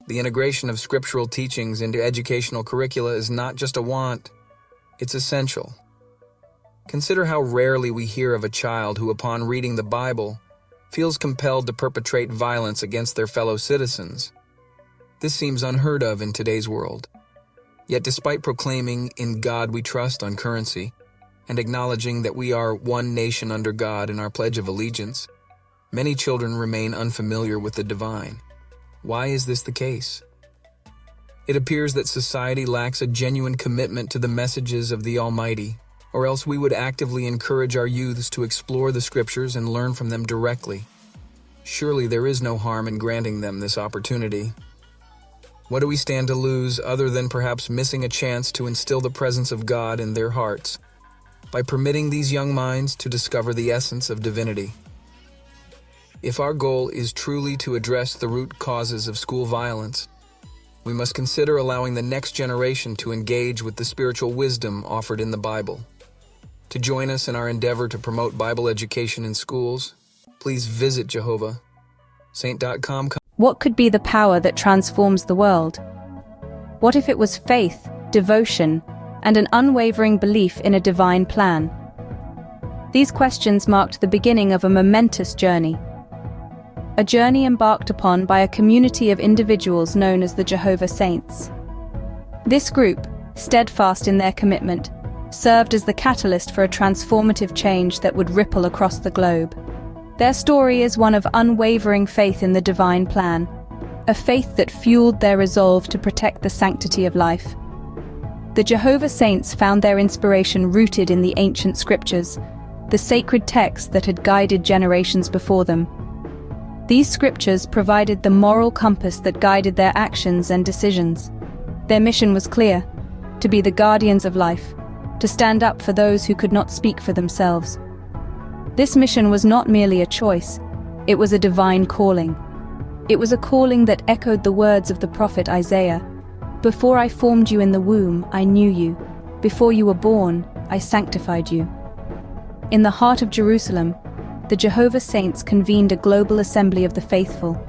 The integration of scriptural teachings into educational curricula is not just a want, it's essential. Consider how rarely we hear of a child who, upon reading the Bible, feels compelled to perpetrate violence against their fellow citizens. This seems unheard of in today's world. Yet despite proclaiming "In God we trust" on currency, and acknowledging that we are one nation under God in our Pledge of Allegiance, many children remain unfamiliar with the divine. Why is this the case? It appears that society lacks a genuine commitment to the messages of the Almighty, or else we would actively encourage our youths to explore the scriptures and learn from them directly. Surely there is no harm in granting them this opportunity. What do we stand to lose other than perhaps missing a chance to instill the presence of God in their hearts by permitting these young minds to discover the essence of divinity? If our goal is truly to address the root causes of school violence, we must consider allowing the next generation to engage with the spiritual wisdom offered in the Bible. To join us in our endeavor to promote Bible education in schools, please visit Jehovah. Saint.com. What could be the power that transforms the world? What if it was faith, devotion, and an unwavering belief in a divine plan? These questions marked the beginning of a momentous journey. A journey embarked upon by a community of individuals known as the Jehovah Saints. This group, steadfast in their commitment, served as the catalyst for a transformative change that would ripple across the globe. Their story is one of unwavering faith in the divine plan, a faith that fueled their resolve to protect the sanctity of life. The Jehovah Saints found their inspiration rooted in the ancient scriptures, the sacred texts that had guided generations before them. These scriptures provided the moral compass that guided their actions and decisions. Their mission was clear: to be the guardians of life, to stand up for those who could not speak for themselves. This mission was not merely a choice, it was a divine calling. It was a calling that echoed the words of the prophet Isaiah: "Before I formed you in the womb, I knew you. Before you were born, I sanctified you." In the heart of Jerusalem, the Jehovah Saints convened a global assembly of the faithful.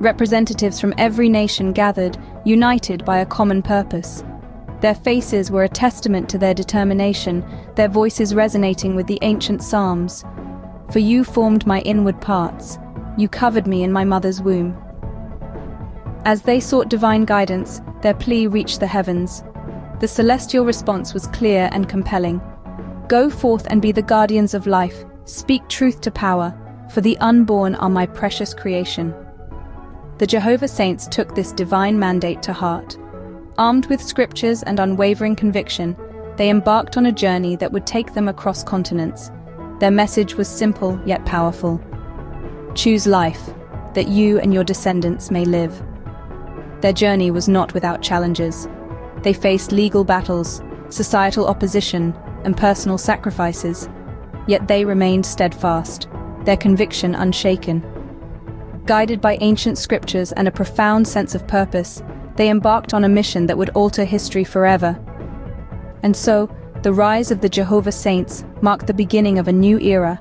Representatives from every nation gathered, united by a common purpose. Their faces were a testament to their determination, their voices resonating with the ancient Psalms. "For you formed my inward parts, you covered me in my mother's womb." As they sought divine guidance, their plea reached the heavens. The celestial response was clear and compelling. "Go forth and be the guardians of life, speak truth to power, for the unborn are my precious creation." The Jehovah Saints took this divine mandate to heart. Armed with scriptures and unwavering conviction, they embarked on a journey that would take them across continents. Their message was simple yet powerful: choose life, that you and your descendants may live. Their journey was not without challenges. They faced legal battles, societal opposition, and personal sacrifices, yet they remained steadfast, their conviction unshaken. Guided by ancient scriptures and a profound sense of purpose, they embarked on a mission that would alter history forever. And so, the rise of the Jehovah Saints marked the beginning of a new era.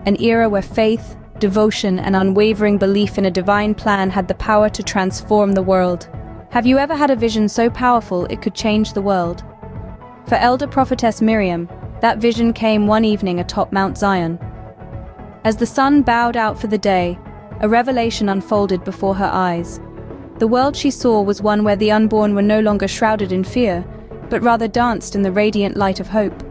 An era where faith, devotion, and unwavering belief in a divine plan had the power to transform the world. Have you ever had a vision so powerful it could change the world? For elder prophetess Miriam, that vision came one evening atop Mount Zion. As the sun bowed out for the day, a revelation unfolded before her eyes. The world she saw was one where the unborn were no longer shrouded in fear, but rather danced in the radiant light of hope.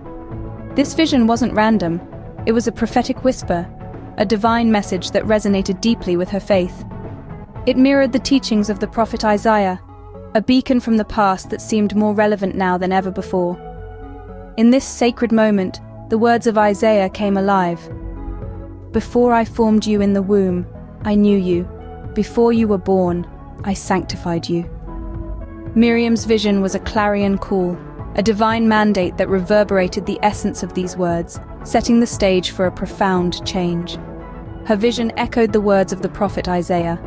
This vision wasn't random. It was a prophetic whisper, a divine message that resonated deeply with her faith. It mirrored the teachings of the prophet Isaiah, a beacon from the past that seemed more relevant now than ever before. In this sacred moment, the words of Isaiah came alive. "Before I formed you in the womb, I knew you. Before you were born, I sanctified you." Miriam's vision was a clarion call, a divine mandate that reverberated the essence of these words, setting the stage for a profound change. Her vision echoed the words of the prophet Isaiah.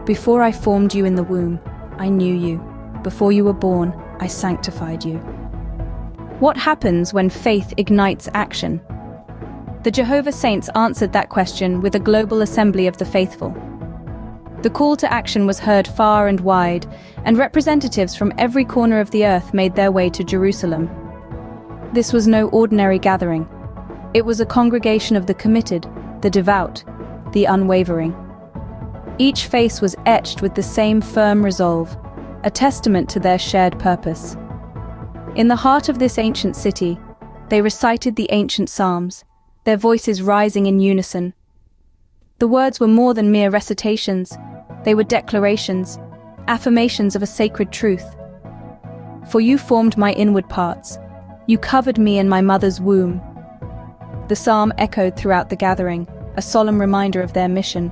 "Before I formed you in the womb, I knew you. Before you were born, I sanctified you." What happens when faith ignites action? The Jehovah Saints answered that question with a global assembly of the faithful. The call to action was heard far and wide, and representatives from every corner of the earth made their way to Jerusalem. This was no ordinary gathering. It was a congregation of the committed, the devout, the unwavering. Each face was etched with the same firm resolve, a testament to their shared purpose. In the heart of this ancient city, they recited the ancient psalms, their voices rising in unison. The words were more than mere recitations. They were declarations, affirmations of a sacred truth. For you formed my inward parts. You covered me in my mother's womb. The psalm echoed throughout the gathering, a solemn reminder of their mission.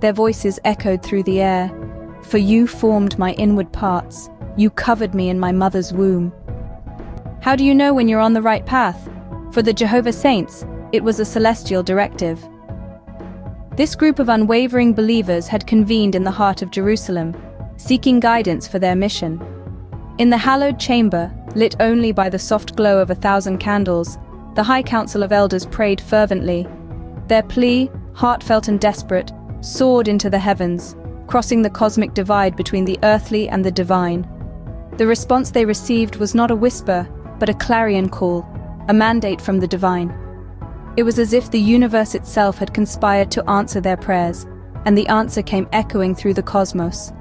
Their voices echoed through the air. For you formed my inward parts. You covered me in my mother's womb. How do you know when you're on the right path? For the Jehovah Saints, it was a celestial directive. This group of unwavering believers had convened in the heart of Jerusalem, seeking guidance for their mission. In the hallowed chamber, lit only by the soft glow of 1,000 candles, the High Council of Elders prayed fervently. Their plea, heartfelt and desperate, soared into the heavens, crossing the cosmic divide between the earthly and the divine. The response they received was not a whisper, but a clarion call, a mandate from the divine. It was as if the universe itself had conspired to answer their prayers, and the answer came echoing through the cosmos.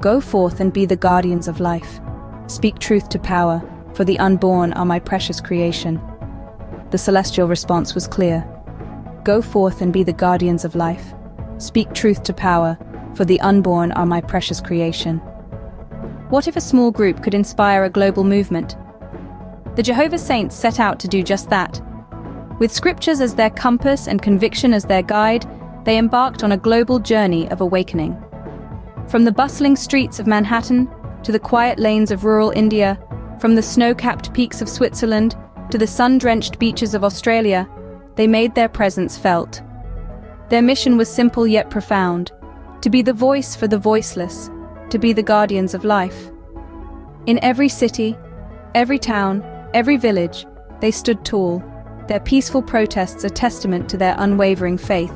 Go forth and be the guardians of life. Speak truth to power, for the unborn are my precious creation. The celestial response was clear. Go forth and be the guardians of life. Speak truth to power, for the unborn are my precious creation. What if a small group could inspire a global movement? The Jehovah Saints set out to do just that. With scriptures as their compass and conviction as their guide, they embarked on a global journey of awakening. From the bustling streets of Manhattan to the quiet lanes of rural India, from the snow-capped peaks of Switzerland to the sun-drenched beaches of Australia, they made their presence felt. Their mission was simple yet profound: to be the voice for the voiceless, to be the guardians of life. In every city, every town, every village, they stood tall, their peaceful protests a testament to their unwavering faith.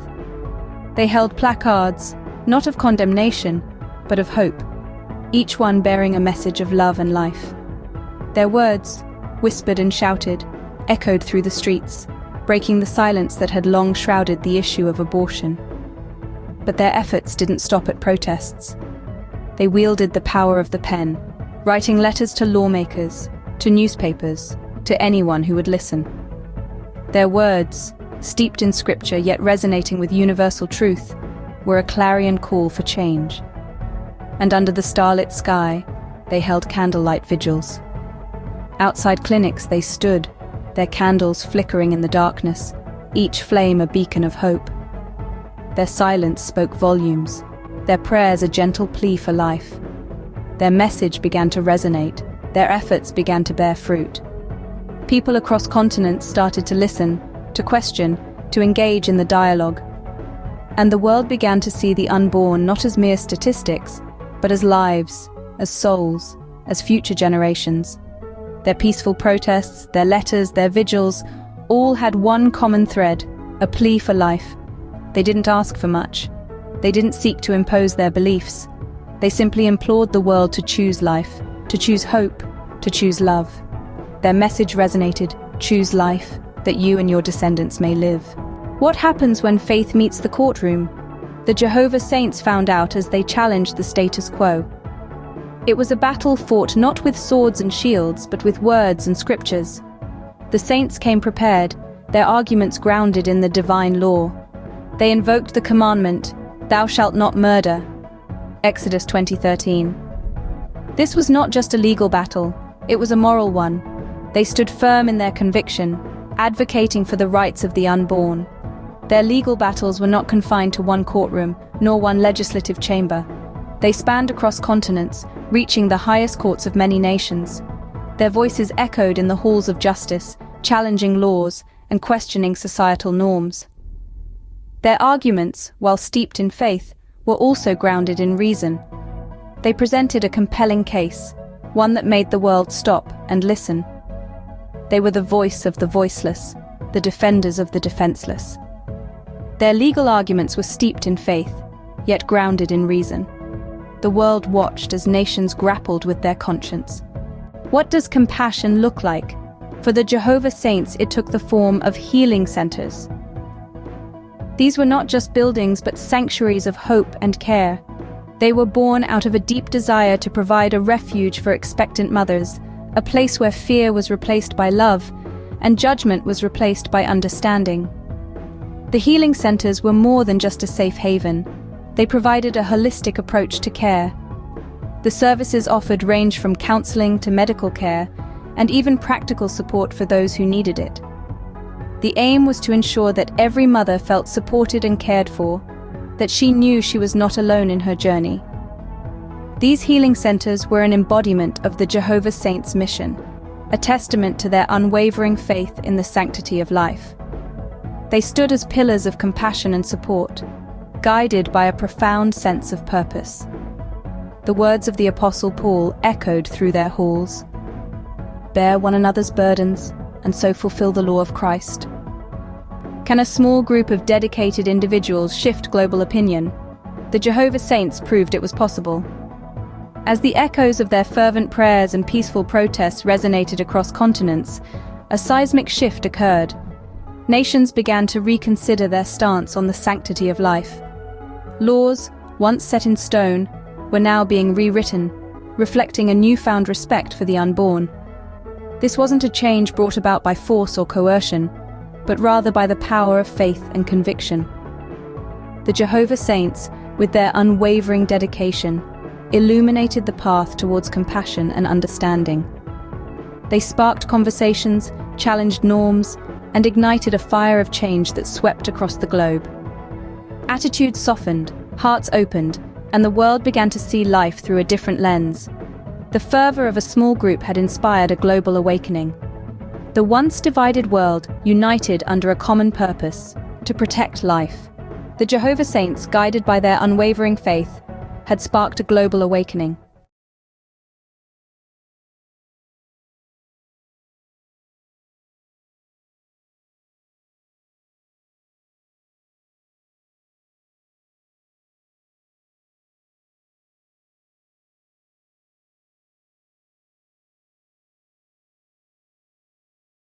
They held placards, not of condemnation, but of hope, each one bearing a message of love and life. Their words, whispered and shouted, echoed through the streets, breaking the silence that had long shrouded the issue of abortion. But their efforts didn't stop at protests. They wielded the power of the pen, writing letters to lawmakers, to newspapers, to anyone who would listen. Their words, steeped in scripture yet resonating with universal truth, were a clarion call for change. And under the starlit sky, they held candlelight vigils. Outside clinics they stood, their candles flickering in the darkness, each flame a beacon of hope. Their silence spoke volumes, their prayers a gentle plea for life. Their message began to resonate, their efforts began to bear fruit. People across continents started to listen, to question, to engage in the dialogue. And the world began to see the unborn not as mere statistics, but as lives, as souls, as future generations. Their peaceful protests, their letters, their vigils, all had one common thread, a plea for life. They didn't ask for much. They didn't seek to impose their beliefs. They simply implored the world to choose life, to choose hope, to choose love. Their message resonated: choose life, that you and your descendants may live. What happens when faith meets the courtroom? The Jehovah Saints found out as they challenged the status quo. It was a battle fought not with swords and shields, but with words and scriptures. The saints came prepared, their arguments grounded in the divine law. They invoked the commandment, "Thou shalt not murder," Exodus 20:13. This was not just a legal battle, it was a moral one. They stood firm in their conviction, advocating for the rights of the unborn. Their legal battles were not confined to one courtroom, nor one legislative chamber. They spanned across continents, reaching the highest courts of many nations. Their voices echoed in the halls of justice, challenging laws and questioning societal norms. Their arguments, while steeped in faith, were also grounded in reason. They presented a compelling case, one that made the world stop and listen. They were the voice of the voiceless, the defenders of the defenseless. Their legal arguments were steeped in faith, yet grounded in reason. The world watched as nations grappled with their conscience. What does compassion look like? For the Jehovah Saints, it took the form of healing centers. These were not just buildings, but sanctuaries of hope and care. They were born out of a deep desire to provide a refuge for expectant mothers, a place where fear was replaced by love, and judgment was replaced by understanding. The healing centers were more than just a safe haven. They provided a holistic approach to care. The services offered ranged from counseling to medical care, and even practical support for those who needed it. The aim was to ensure that every mother felt supported and cared for, that she knew she was not alone in her journey. These healing centers were an embodiment of the Jehovah Saints' mission, a testament to their unwavering faith in the sanctity of life. They stood as pillars of compassion and support, guided by a profound sense of purpose. The words of the Apostle Paul echoed through their halls. Bear one another's burdens, and so fulfill the law of Christ. Can a small group of dedicated individuals shift global opinion? The Jehovah Saints proved it was possible. As the echoes of their fervent prayers and peaceful protests resonated across continents, a seismic shift occurred. Nations began to reconsider their stance on the sanctity of life. Laws, once set in stone, were now being rewritten, reflecting a newfound respect for the unborn. This wasn't a change brought about by force or coercion, but rather by the power of faith and conviction. The Jehovah Saints, with their unwavering dedication, illuminated the path towards compassion and understanding. They sparked conversations, challenged norms, and ignited a fire of change that swept across the globe. Attitudes softened, hearts opened, and the world began to see life through a different lens. The fervor of a small group had inspired a global awakening. The once divided world united under a common purpose: to protect life. The Jehovah Saints, guided by their unwavering faith, had sparked a global awakening.